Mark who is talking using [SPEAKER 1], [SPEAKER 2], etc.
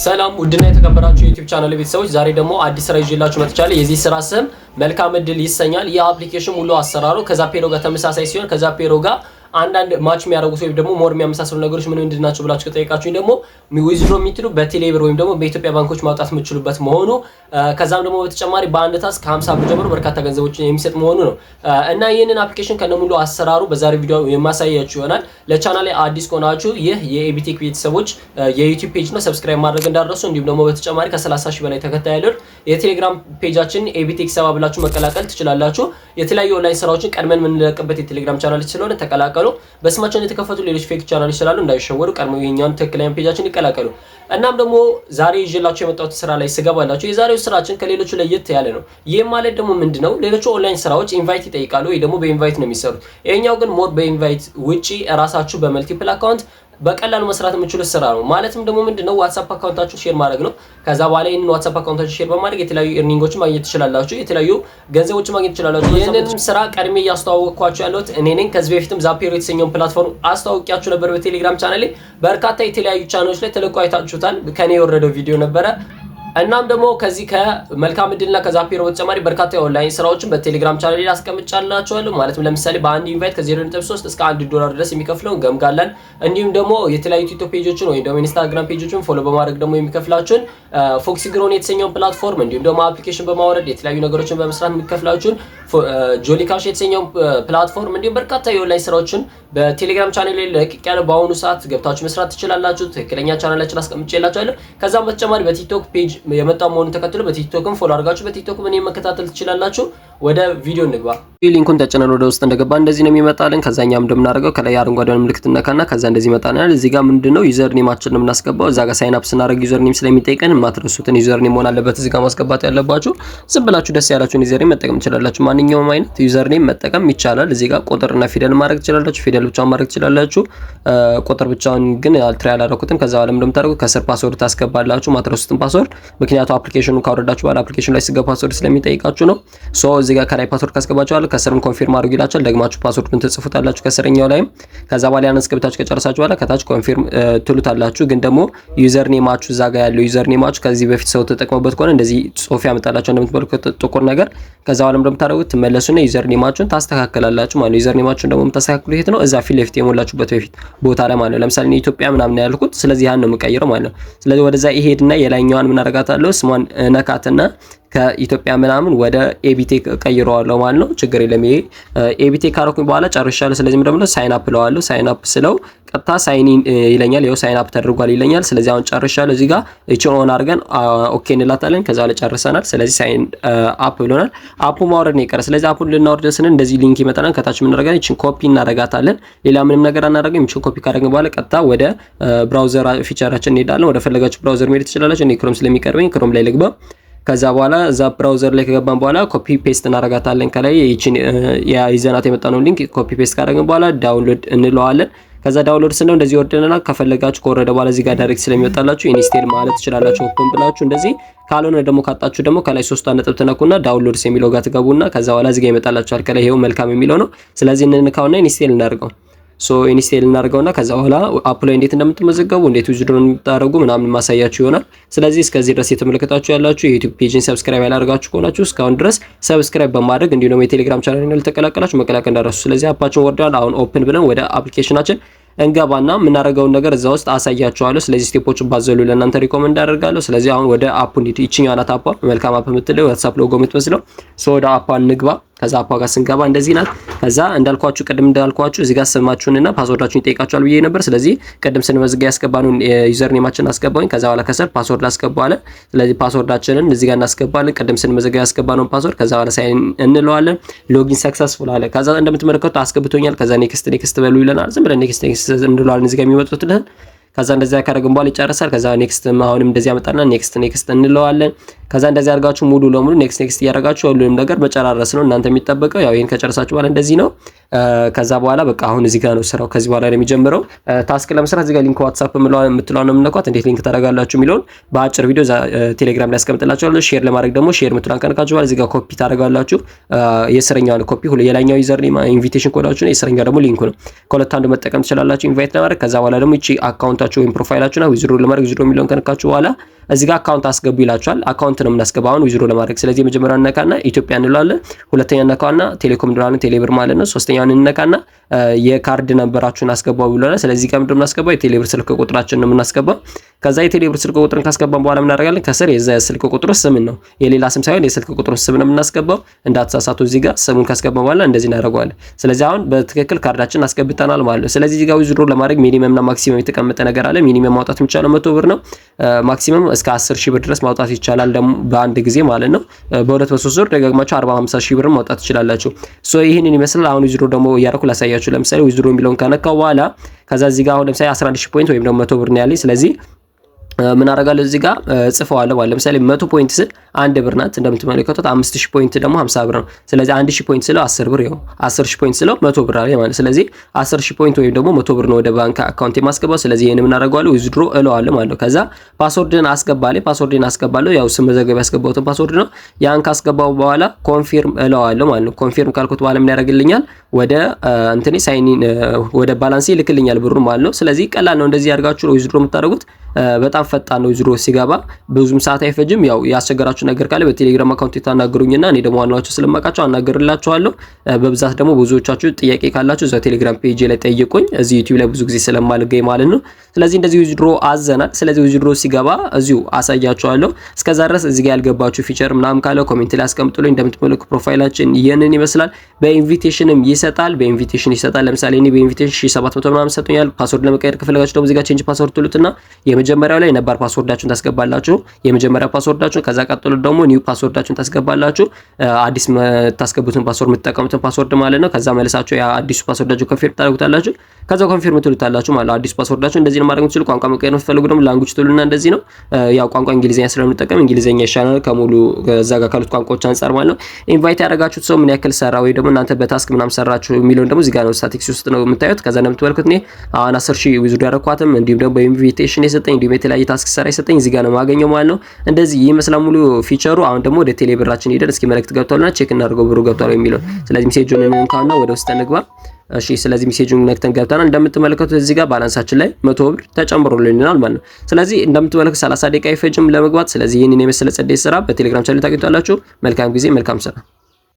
[SPEAKER 1] ሰላም ውድና የተከበራችሁ የዩቲዩብ ቻናል ቤተሰቦች፣ ዛሬ ደግሞ አዲስ ስራ ይዤላችሁ መጥቻለሁ። የዚህ ስራ ስም መልካም እድል ይሰኛል። ይህ አፕሊኬሽን ሙሉ አሰራሩ ከዛፔሮ ጋር ተመሳሳይ ሲሆን ከዛፔሮ ጋር አንዳንድ ማች የሚያደርጉት ወይም ደግሞ ሞር የሚያመሳሰሉ ነገሮች ምን ምንድናቸው ብላችሁ ከጠየቃችሁኝ ደግሞ ዊዝድሮ የሚትሉ በቴሌብር ወይም ደግሞ በኢትዮጵያ ባንኮች ማውጣት የምትችሉበት መሆኑ ከዛም ደግሞ በተጨማሪ በአንድ ታስክ ከ50 ብር ጀምሮ በርካታ ገንዘቦችን የሚሰጥ መሆኑ ነው እና ይህንን አፕሊኬሽን ከነሙሉ አሰራሩ በዛሬ ቪዲዮ የማሳያችሁ ይሆናል። ለቻናሌ አዲስ ከሆናችሁ ይህ የኤቢቴክ ቤተሰቦች የዩቲዩብ ፔጅ ነው፣ ሰብስክራይብ ማድረግ እንዳትረሱ። እንዲሁም ደግሞ በተጨማሪ ከ30 ሺህ በላይ ተከታይ ያለው የቴሌግራም ፔጃችን ኤቢቴክ 7 ብላችሁ መቀላቀል ትችላላችሁ። የተለያዩ ኦንላይን ስራዎችን ቀድመን የምንለቅበት የቴሌግራም ቻናል ስለሆነ ተቀላቀሉ። በስማችን የተከፈቱ ሌሎች ፌክ ቻናሎች ስላሉ እንዳይሸወዱ ቀድሞ የኛውን ትክክለኛ ፔጃችን ይቀላቀሉ። እናም ደግሞ ዛሬ ይዤላችሁ የመጣሁት ስራ ላይ ስገባላችሁ የዛሬው ስራችን ከሌሎቹ ለየት ያለ ነው። ይሄ ማለት ደግሞ ምንድነው? ሌሎቹ ኦንላይን ስራዎች ኢንቫይት ይጠይቃሉ ወይ ደግሞ በኢንቫይት ነው የሚሰሩት። ይሄኛው ግን ሞር በኢንቫይት ውጪ ራሳችሁ በመልቲፕል አካውንት በቀላሉ መስራት የምትችሉት ስራ ነው። ማለትም ደግሞ ምንድነው? ዋትስአፕ አካውንታችሁ ሼር ማድረግ ነው። ከዛ በኋላ ይሄንን ዋትስአፕ አካውንታችሁ ሼር በማድረግ የተለያዩ ኤርኒንጎችን ማግኘት ትችላላችሁ፣ የተለያዩ ገንዘቦችን ማግኘት ትችላላችሁ። ይሄንን ስራ ቀድሜ እያስተዋወቅኳችሁ ያለሁት እኔ ነኝ። ከዚህ በፊትም ዛፔሮ የተሰኘውን ፕላትፎርም አስተዋውቂያችሁ ነበር በቴሌግራም ቻናሌ። በርካታ የተለያዩ ቻናሎች ላይ ተለቆ አይታችሁታል። ከኔ የወረደው ቪዲዮ ነበረ። እናም ደግሞ ከዚህ ከመልካም እድልና ከዛፔሮ በተጨማሪ በርካታ የኦንላይን ስራዎችን በቴሌግራም ቻናል ላይ አስቀምጫላችኋለሁ። ማለትም ለምሳሌ በአንድ ኢንቫይት ከ0.3 እስከ $1 ድረስ የሚከፍለውን ገምጋለን። እንዲሁም ደግሞ የተለያዩ ቲክቶክ ፔጆችን ወይ ደግሞ ኢንስታግራም ፔጆችን ፎሎ በማድረግ ደግሞ የሚከፍላችሁን ፎክሲግሮን የተሰኘውን ፕላትፎርም እንዲሁም ደግሞ አፕሊኬሽን በማውረድ የተለያዩ ነገሮችን በመስራት የሚከፍላችሁን ጆሊካሽ የተሰኘውን ፕላትፎርም እንዲሁም በርካታ የኦንላይን ስራዎችን በቴሌግራም ቻናል ላይ ለቅቅ ያለ በአሁኑ ሰዓት ገብታችሁ መስራት ትችላላችሁ። ትክክለኛ ቻናላችን አስቀምጬላችኋለሁ። ከዛም በተጨማሪ በቲክቶክ ፔጅ የመጣው መሆኑን ተከትሎ በቲክቶክም ፎሎ አድርጋችሁ በቲክቶክም እኔን መከታተል ትችላላችሁ። ወደ ቪዲዮ እንግባ። ሊንኩን ተጭነን ወደ ውስጥ እንደገባ እንደዚህ ነው የሚመጣልን። ከዛኛም እንደምናደርገው ከላይ አረንጓዴውን ምልክት ነካና ከዛ እንደዚህ ይመጣልናል። እዚህ ጋር ምንድነው ዩዘር ኔማችን ነው የምናስገባው። እዛ ጋር ሳይን አፕ ስናደርግ ዩዘር ኔም ስለሚጠይቀን የማትረሱትን ዩዘር ኔም መሆን አለበት እዚህ ጋር ማስገባት ያለባችሁ። ዝም ብላችሁ ደስ ያላችሁን ዩዘር ኔም መጠቀም ትችላላችሁ። ማንኛውም አይነት ዩዘር ኔም መጠቀም ይቻላል። እዚህ ጋር ቁጥርና ፊደል ማድረግ ትችላላችሁ። ፊደል ብቻውን ማድረግ ትችላላችሁ። ቁጥር ብቻውን ግን ትራይ አላደረኩትም። ከዛ በኋላ እንደምታደርጉት ከስር ፓስወርድ ታስገባላችሁ፣ ማትረሱትን ፓስወርድ። ምክንያቱም አፕሊኬሽኑን ካወረዳችሁ በኋላ አፕሊኬሽኑ ላይ ስገባ ፓስወርድ ስለሚጠይቃችሁ ነው። ሶ እዚህ ጋር ከላይ ፓስወርድ ካስገባችሁ በኋላ ከስርም ኮንፊርም አድርጉ ይላችኋል። ደግማችሁ ፓስወርዱን ትጽፉታላችሁ ከስረኛው ላይም። ከዛ በኋላ ያን አስገብታችሁ ከጨረሳችሁ በኋላ ከታች ኮንፊርም ትሉታላችሁ። ግን ደግሞ ዩዘር ኔማችሁ እዛ ጋር ያለው ዩዘር ኔማችሁ ከዚህ በፊት ሰው ተጠቅሞበት ከሆነ እንደዚህ ጽሁፍ ያመጣላችሁ እንደምትመለከቱት ጥቁር ነገር። ከዛ በኋላ እንደምታደርጉት ትመለሱና ዩዘር ኔማችሁን ታስተካክላላችሁ ማለት ነው። ዩዘር ኔማችሁን ደግሞ የምታስተካክሉ የት ነው? እዛ ፊት ለፊት የሞላችሁበት በፊት ቦታ ላይ ማለት ነው። ለምሳሌ ኢትዮጵያ ምናምን ያልኩት ስለዚህ ያን ነው የምቀይረው ማለት ነው። ስለዚህ ወደዛ ይሄድና የላይኛዋን ምን አደርጋታለሁ? ስሟን ነካትና ከኢትዮጵያ ምናምን ወደ ኤቢቴክ ቀይረዋለሁ ማለት ነው። ችግር የለም። ይሄ ኤቢቴክ ካረኩኝ በኋላ ጨርሻለሁ። ስለዚህ ምንድነው ነው ሳይን አፕ ለዋለሁ። ሳይን አፕ ስለው ቀጥታ ሳይን ኢን ይለኛል። ይሄው ሳይን አፕ ተደርጓል ይለኛል። ስለዚህ አሁን ጨርሻለሁ። እዚህ ጋር እቺን ኦን አድርገን ኦኬ እንላታለን። ከዛ ላይ ጨርሰናል። ስለዚህ ሳይን አፕ ብሎናል። አፑ ማውረድ ነው የቀረ። ስለዚህ አፑን ልናወርድ ስንል እንደዚህ ሊንክ ይመጣናል። ከታች ምን እናደርጋለን? እቺን ኮፒ እናደርጋታለን። ሌላ ምንም ነገር አናደርግም። እቺን ኮፒ ካደረግን በኋላ ቀጥታ ወደ ብራውዘር ፊቸራችን እንሄዳለን። ወደ ፈለጋችሁ ብራውዘር መሄድ ትችላላችሁ። እኔ ክሮም ስለሚቀርበኝ ክሮም ላይ ልግባ። ከዛ በኋላ እዛ ብራውዘር ላይ ከገባን በኋላ ኮፒ ፔስት እናደርጋታለን። ከላይ ይቺን ይዘናት የመጣነው ሊንክ ኮፒ ፔስት ካደረግን በኋላ ዳውንሎድ እንለዋለን። ከዛ ዳውንሎድ ስንለው እንደዚህ ወርደናል። ከፈለጋችሁ ከወረደ በኋላ እዚህ ጋር ዳይሬክት ስለሚወጣላችሁ ኢንስቴል ማለት ትችላላችሁ። ኦፕን ብላችሁ እንደዚህ። ካልሆነ ደግሞ ካጣችሁ ደግሞ ከላይ 3 ነጥብ ትነኩና ዳውንሎድስ የሚለው ጋር ትገቡና ከዛ በኋላ እዚህ ጋር ይመጣላችኋል። ከላይ ይሄው መልካም የሚለው ነው። ስለዚህ እንነካውና ኢንስቴል እናደርገው። ሶ ኢንስቴል እናደርገውና ከዛ በኋላ አፕ ላይ እንዴት እንደምትመዘገቡ እንዴት ዊዝድሮ እንደምታደርጉ ምናምን ማሳያችሁ ይሆናል። ስለዚህ እስከዚህ ድረስ የተመለከታችሁ ያላችሁ የዩቲዩብ ፔጅን ሰብስክራይብ ያላደረጋችሁ ከሆናችሁ እስካሁን ድረስ ሰብስክራይብ በማድረግ እንዲሁም ደግሞ የቴሌግራም ቻናል ላይ ተቀላቀላችሁ መቀላቀል እንዳትረሱ። ስለዚህ አፓችን ወርዷል። አሁን ኦፕን ብለን ወደ አፕሊኬሽናችን እንገባና የምናደርገውን ነገር እዛ ውስጥ አሳያችኋለሁ። ስለዚህ ስቴፖችን ባዘሉ ለእናንተ ሪኮመንድ አደርጋለሁ። ስለዚህ አሁን ወደ አፑ እንሂድ። ይችኛው ናት አፓ፣ መልካም አፕ የምትለው ዋትስአፕ ሎጎ የምትመስለው። ሶ ወደ አፓ እንግባ። ከዛ አፓ ጋር ስንገባ እንደዚህ ናት። ከዛ እንዳልኳችሁ ቅድም እንዳልኳችሁ እዚህ ጋር ስማችሁንና ፓስወርዳችሁን ይጠይቃችኋል ብዬ ነበር። ስለዚህ ቅድም ስንመዝጋ ያስገባነውን ዩዘር ኔማችንን አስገባኝ። ከዛ በኋላ ከስር ፓስወርድ አስገባለን። ስለዚህ ፓስወርዳችንን እዚህ ጋር እናስገባለን። ቅድም ስንመዝጋ ያስገባነውን ፓስወርድ። ከዛ በኋላ ሳይን እንለዋለን። ሎጊን ሰክሰስፉል አለ። ከዛ እንደምትመለከቱት አስገብቶኛል። ከዛ ኔክስት በሉ ይለናል። ዝም ብለን ኔክስት እንለዋለን እዚህ ጋር የሚመጡትን። ከዛ እንደዛ ካደረግን በኋላ ይጨርሳል። ከዛ ኔክስት አሁንም እንደዚህ ያመጣና ኔክስት እንለዋለን። ከዛ እንደዚህ አድርጋችሁ ሙሉ ለሙሉ ኔክስት እያደረጋችሁ ሁሉንም ነገር መጨራረስ ነው እናንተ የሚጠበቀው። ያው ይሄን ከጨረሳችሁ በኋላ እንደዚህ ነው። ከዛ በኋላ በቃ አሁን እዚህ ጋር ነው ስራው። ከዚህ በኋላ ነው የሚጀምረው። ታስክ ለመስራት እዚህ ጋር ሊንክ ዋትስአፕ የምትለዋን ነው የምነኳት። እንዴት ሊንክ ታደርጋላችሁ የሚለውን በአጭር ቪዲዮ ቴሌግራም ላይ አስቀምጥላችኋለሁ። ሼር ለማድረግ ደግሞ ሼር የምትለዋን ከነካችሁ በኋላ እዚህ ጋር ኮፒ ታደርጋላችሁ። የስረኛውን ኮፒ የላኛው ዩዘር ኔም ኢንቪቴሽን ኮዳችሁ ነው፣ የስረኛው ደግሞ ሊንኩ ነው። ከሁለት አንዱ መጠቀም ትችላላችሁ ኢንቫይት ለማድረግ። ከዛ በኋላ ደግሞ እቺ አካውንታችሁ ወይም ፕሮፋይላችሁ ነው ዊዝድሮ ለማድረግ ዊዝድሮ የሚለውን ከነካችሁ በኋላ እዚህ ጋር አካውንት አስገቡ ይላችኋል። አካውንት ነው የምናስገባው አሁን ዊዝድሮ ለማድረግ። ስለዚህ የመጀመሪያው ነካና ኢትዮጵያ እንላለን፣ ሁለተኛ ነካና ቴሌኮም እንላለን፣ ቴሌብር ማለት ነው። ሶስተኛውን እንነካና የካርድ ነምበራችሁን አስገባው ብሎናል። ስለዚህ ጋር ምንድነው የምናስገባው የቴሌብር ስልክ ቁጥራችንን ነው የምናስገባው። ከዛ የቴሌብር ስልክ ቁጥርን ካስገባን በኋላ ምን እናደርጋለን? ከስር የዛ ስልክ ቁጥሩ ስም ነው፣ የሌላ ስም ሳይሆን የስልክ ቁጥሩ ስም ነው የምናስገባው። እንዳትሳሳቱ እዚህ ጋር ስሙን ካስገባን በኋላ እንደዚህ እናደርገዋለን። ስለዚህ አሁን በትክክል ካርዳችን አስገብተናል ማለት ነው። ስለዚህ እዚህ ጋር ዊዝድሮ ለማድረግ ሚኒመም እና ማክሲመም የተቀመጠ ነገር አለ። ሚኒመም ማውጣት የሚቻለው 100 ብር ነው። ማክሲመም እስከ 10,000 ብር ድረስ ማውጣት ይቻላል ደግሞ በአንድ ጊዜ ማለት ነው። በሁለት በሶስት ዙር ደጋግማችሁ 40-50,000 ብር ማውጣት ትችላላችሁ። ሶ ይሄንን ይመስላል። አሁን ዊዝድሮ ደግሞ እያደረኩ ላሳያችሁ። ለምሳሌ ዊዝድሮ የሚለውን ካነካው በኋላ ከዛ እዚህ ጋር አሁን ለምሳሌ 11,000 ፖይንት ወይም ደግሞ 100 ብር ነው ያለኝ። ስለዚህ ምን አደርጋለሁ እዚህ ጋር ጽፈዋለሁ ማለት ለምሳሌ 100 ፖይንት ስል 1 ብር ናት እንደምትመለከቱት። 5000 ፖይንት ደግሞ 50 ብር ነው። ስለዚህ 1000 ፖይንት ስለው 10 ብር ይኸው 10000 ፖይንት ስለው 100 ብር አለ ማለት። ስለዚህ 10000 ፖይንት ወይም ደግሞ 100 ብር ነው ወደ ባንክ አካውንት የማስገባው። ስለዚህ ይሄን ምን አደርጋለሁ ዊዝድሮ እለዋለሁ ማለት ነው። ከዛ ፓስወርድን አስገባለሁ ያው ስም መዘገብ ያስገባሁትን ፓስወርድ ነው። ያን ካስገባው በኋላ ኮንፊርም እለዋለሁ ማለት ነው። ኮንፊርም ካልኩት በኋላ ምን ያደርግልኛል ወደ እንትኔ ሳይኒን ወደ ባላንስ ይልክልኛል ብሩ ማለት ነው። ስለዚህ ቀላል ነው። እንደዚህ ያርጋችሁ ነው ዊዝድሮ የምታደርጉት። በጣም ፈጣን ነው ዊዝድሮ ሲገባ ብዙም ሰዓት አይፈጅም። ያው ያስቸገራችሁ ነገር ካለ በቴሌግራም አካውንት ታናግሩኝና እኔ ደግሞ ዋናዎቹ ስለማውቃቸው አናገርላችኋለሁ። በብዛት ደግሞ ብዙዎቻችሁ ጥያቄ ካላችሁ እዛው ቴሌግራም ፔጅ ላይ ጠይቁኝ። እዚህ ዩቲዩብ ላይ ብዙ ጊዜ ስለማልገኝ ማለት ነው። ስለዚህ እንደዚህ ዊዝድሮ አዘናል። ስለዚህ ዊዝድሮ ሲገባ እዚሁ አሳያችኋለሁ። እስከዛ ድረስ እዚህ ጋር ያልገባችሁ ፊቸር ምናምን ካለ ኮሜንት ላይ አስቀምጡልኝ። እንደምትመለከቱ ፕሮፋይላችን ይሄንን ይመስላል። በኢንቪቴሽንም ይሰጣል። ለምሳሌ እኔ በኢንቪቴሽን 1700 ምናምን ሰጥቶኛል። ፓስወርድ ለመቀየር ከፈለጋችሁ ደግሞ እዚህ ጋር ቼንጅ ፓስወርድ ትሉትና የመጀመሪያው ላይ ነባር ፓስወርዳችሁን ታስገባላችሁ። የመጀመሪያ ፓስወርዳችሁን ከዛ ቀጥሎ ደግሞ ኒው ፓስወርዳችሁን ታስገባላችሁ። አዲስ ታስገቡትን ፓስወርድ የምትጠቀሙትን ፓስወርድ ማለት ነው። ከዛ መልሳችሁ ያ አዲሱ ፓስወርዳችሁ ኮንፊርም ታደርጉታላችሁ። ከዛ ኮንፊርም ትሉታላችሁ ማለት ነው። አዲሱ ፓስወርዳችሁ እንደዚህ ነው ማድረግ የምትችሉ። ቋንቋ መቀየር የምትፈልጉ ደግሞ ላንጉጅ ትሉና እንደዚህ ነው። ያው ቋንቋ እንግሊዘኛ ስለምንጠቀም እንግሊዘኛ ይሻላል ከሙሉ ከዛ ጋር ካሉት ቋንቋዎች አንፃር ማለት ነው። ኢንቫይት ያደረጋችሁት ሰው ምን ያክል ሰራ ወይ ደግሞ እናንተ በታስክ ምናምን ሰራችሁ የሚለውን ደግሞ እዚህ ጋር ነው ስታቲክስ ውስጥ ነው የምታዩት። ከዛ እንደምትመለከቱት እኔ አሁን 10,000 ዊዝድሮ ያደረኳትም እንዲሁም ደግሞ በኢንቪቴሽን የሰጠኝ እንዲሁም የተለያየ ታስክ ሰራ የሰጠኝ እዚህ ጋር ነው ማገኘው ማለት ነው። እንደዚህ ይመስላል ሙሉ ፊቸሩ። አሁን ደግሞ ወደ ቴሌብራችን ሄደን እስኪ መልእክት ገብቷልና ቼክ እናድርገው ብሩ ገብቷል የሚለው። ስለዚህ ሜሴጁን እንካውና ወደ ውስጥ እንግባ። እሺ ስለዚህ ሜሴጁን ነክተን ገብተናል። እንደምትመለከቱት እዚህ ጋር ባላንሳችን ላይ 100 ብር ተጨምሮልናል ማለት ነው። ስለዚህ እንደምትመለከቱት 30 ደቂቃ አይፈጅም ለመግባት። ስለዚህ ይሄንን የመሰለ ጸደይ ስራ በቴሌግራም ቻናል ታገኙታላችሁ። መልካም ጊዜ፣ መልካም ስራ።